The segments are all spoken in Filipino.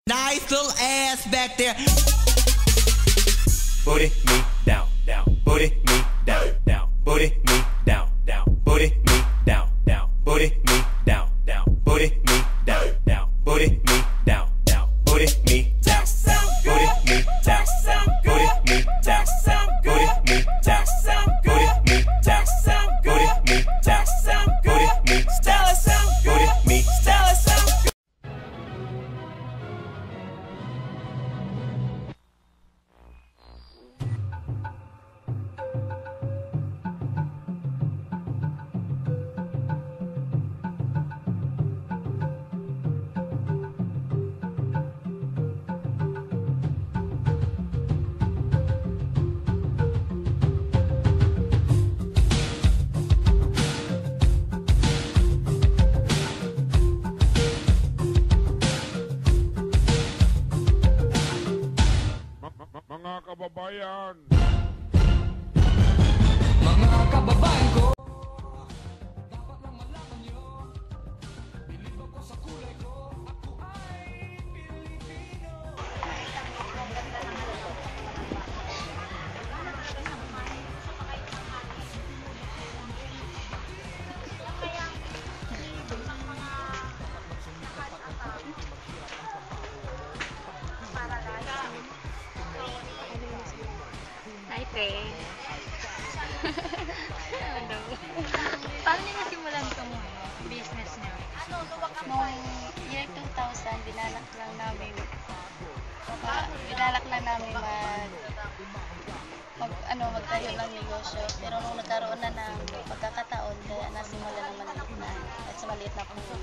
Nice little ass back there. Booty me down, down. Booty me down, down. Booty me down, down. Booty me down, down. Booty me down, down. Booty me down, down. Booty me down, down. Booty me down, down. Booty me down, down. Booty me down, down. Booty me down, down. Booty me down, down. Booty me down, down. Booty me down, down. Booty me down, down. Mga kababayan! Mga kababayan ko, dapat lang malaman nyo, bilib ako sa kulay ko, ako ay Pilipino. Hi, Te. Ano? Paano niyo nasimulan itong business niyo? Noong year 2000, binalak lang namin magtayo ng negosyo. Pero nung nagkaroon na ng pagkakataon, kaya nasimula ng maliit na at sa maliit na puno.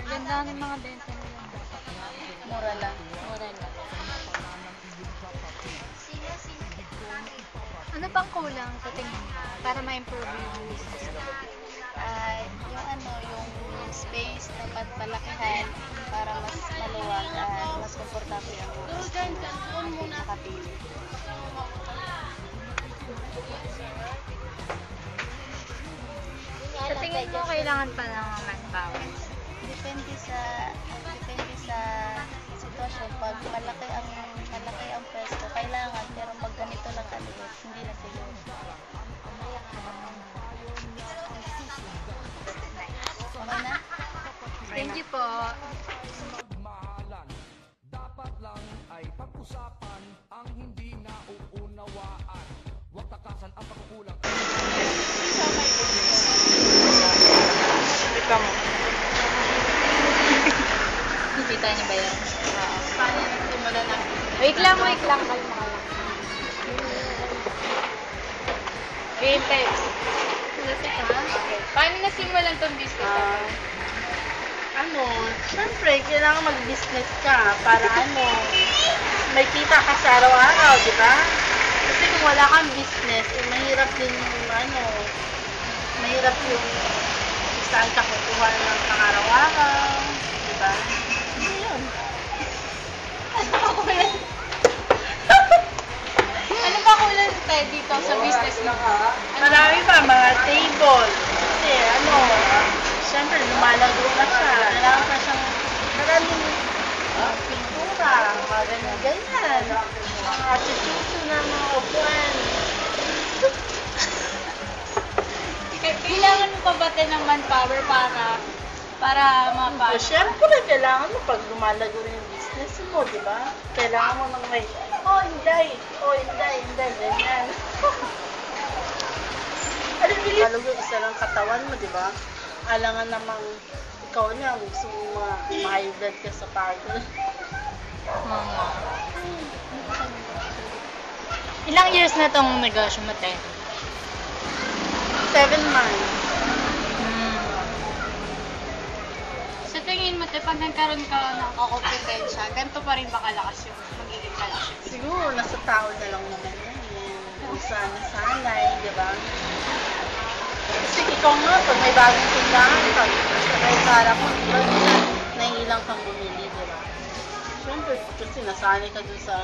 Ganda ng mga benta nila. Mura lang. Ano pang kulang sa tingin mo para ma-improve yung business? Yung space na palakihan para mas maluwag at mas komportable ang nakapili. Sa tingin mo kailangan pa ng manpower? Depende sa sitwasyon. Pag malaki ang pwesto, kailangan, pero pag ganito lang kaliit, hindi na siguro. Okay na? Thank you po. Magmahalan, dapat lang ay pag-usapan ang hindi nauunawaan. Huwag takasan ang pagkukulang. Nakita niyo ba yan? Paano nagsimula ng Wait lang. Kalma ka lang. game types? Okay. Paano nasimulan tong business? Siyempre, kailangan mag-business ka para may kita ka sa araw-araw, di ba? Kasi kung wala kang business, mahirap din mahirap yung saan ka kukuha ng pang-araw-araw, di ba? Yun. Ano ba kulang tayo dito sa business mo? Marami pa, mga table. Kasi siyempre, lumalago na siya. Kailangan pa siyang maraming pintura, mga ganyan. Mga atituto na mga upuan. Kailangan mo pa ba ng manpower para So, siyempre, kailangan mo pag lumalago na yung business mo, di ba? Kailangan mo nang may, hindi, ganyan. Lumalago yung isa lang katawan mo, di ba? Alangan namang ikaw na, gusto mo ma-high blood ka sa pagod. Ilang years na tong negosyo mo, Te? 7 months. Sa tingin mo, Te, pag nagkaroon ka ng kakompetensya, ganito pa rin ba kalakas yung magiging kalakas? Siguro, nasa tao na lang naman yan. Kung saan nasanay, di ba? Kasi ikaw nga, pag may bagong tindahan, pag may sarap mo, di ba? Nahihilang kang bumili, di ba? Siyempre, kasi nasanay ka dun sa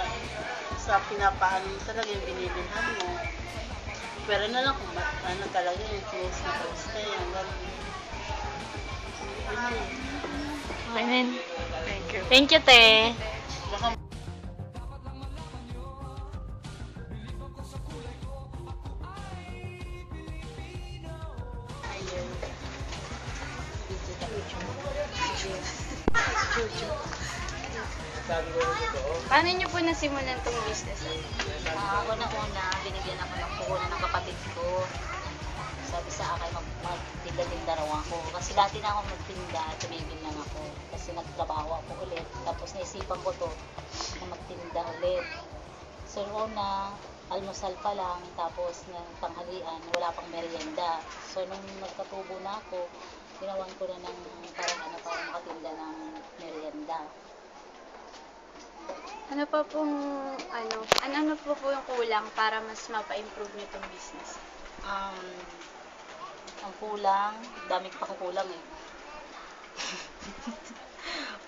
pinapaan mo talaga yung binibilhan mo. Pero na lang kung talaga yung close na close na yan. Amen. Okay. you. Thank you, te. Paano niyo po nasimulan tong business? Ako na una, binigyan ako ng puhunan ng kapatid ko. Sabi sa akin, magtinda-tinda raw ako. Kasi dati na ako magtinda, tumigil lang ako. Kasi nagtrabaho ako ulit. Tapos naisipan ko to, na magtinda ulit. So una, almusal pa lang, tapos ng tanghalian, wala pang merienda. So nung nagkatubo na ako, ginawan ko na ng parang makatinda ng merienda. Ano pa pong, ano po yung kulang para mas mapa-improve niyo itong business? Ang kulang, dami pa kulang eh.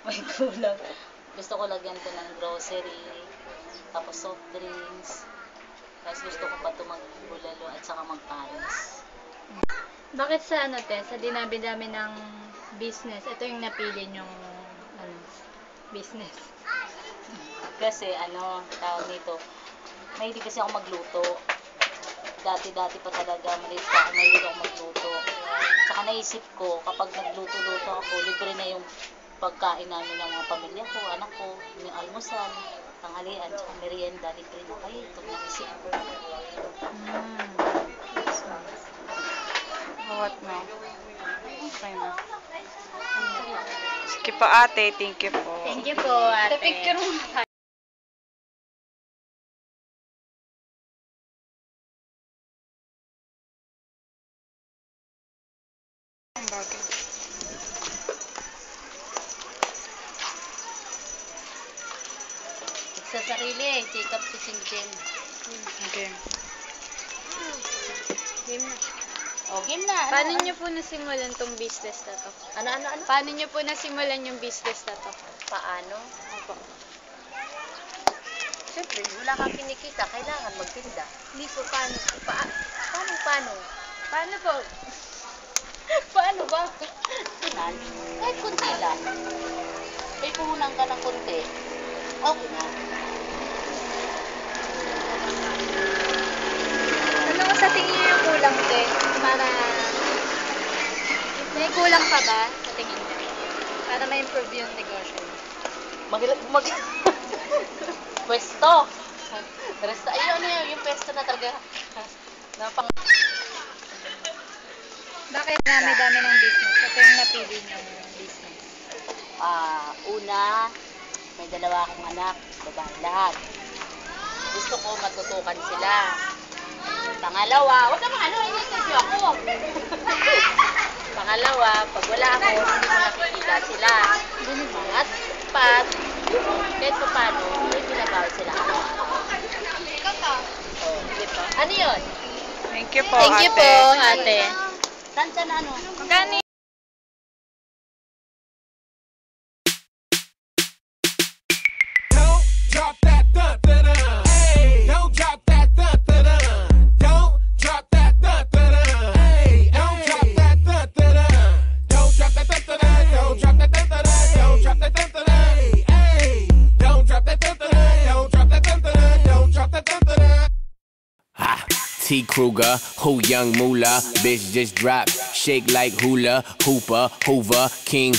May kulang. Gusto ko lagyan to ng grocery, tapos soft drinks, tapos gusto ko pa ito magbulalo at saka magpares. Bakit sa sa dinabi-dami ng business, ito yung napili niyong business? Kasi tawag nito, mahilig kasi ako magluto. Dati-dati pa talaga, maliit pa ako, mahilig ako magluto. Tsaka naisip ko, kapag nagluto-luto ako, libre na yung pagkain namin ng mga pamilya ko, anak ko, yung almusal, tanghalian, tsaka merienda, libre na kayo. Ito naisip ko. What na? Okay na. Sige po ate, thank you po. Thank you po, ate. Picture mo. Sa sarili, sikap si Sinjin. Okay. Game na. O, game na. Paano niyo po nasimulan tong business na to? Ano? Paano niyo po nasimulan yung business na to? Paano? Opo. Siyempre, wala kang kinikita, kailangan magtinda. Hindi po, paano? Paano? Paano po? Paano ba? Kahit kunti lang. May puhunan ka ng kunti. Okay na. Ano sa tingin niyo yung kulang, te? Para... May kulang pa ba sa tingin niyo? Para ma-improve yung negosyo niyo? Pwesto. Pwesto. Ayun, yung pwesto na talaga. Bakit dami-dami ng business? Ito yung napili niyong business. Una, may dalawa akong anak, babae lahat. Gusto ko matutukan sila. Pangalawa, wag naman ini-interview ako. Pangalawa, pag wala ako, hindi mo nakikita sila. At pat, kahit pa paano, may pinabawal sila. Diba? Ano yun? Thank you po Thank you ate. po, ate. Tansa na ano? Magkano Drop that dun-dun-dun. Hey, don't drop that dun-dun-dun. Don't drop that dun-dun-dun. Hey, don't drop that dun-dun-dun. Don't drop that dun-dun-dun. Don't drop that dun-dun-dun. Don't drop that dun-dun-dun. Hey, don't drop that dun-dun-dun. Don't drop that dun-dun-dun. Don't drop that dun-dun-dun. Ha! T. Kruger, who young moolah, bitch just drop, shake like hula, hooper, hoover, king.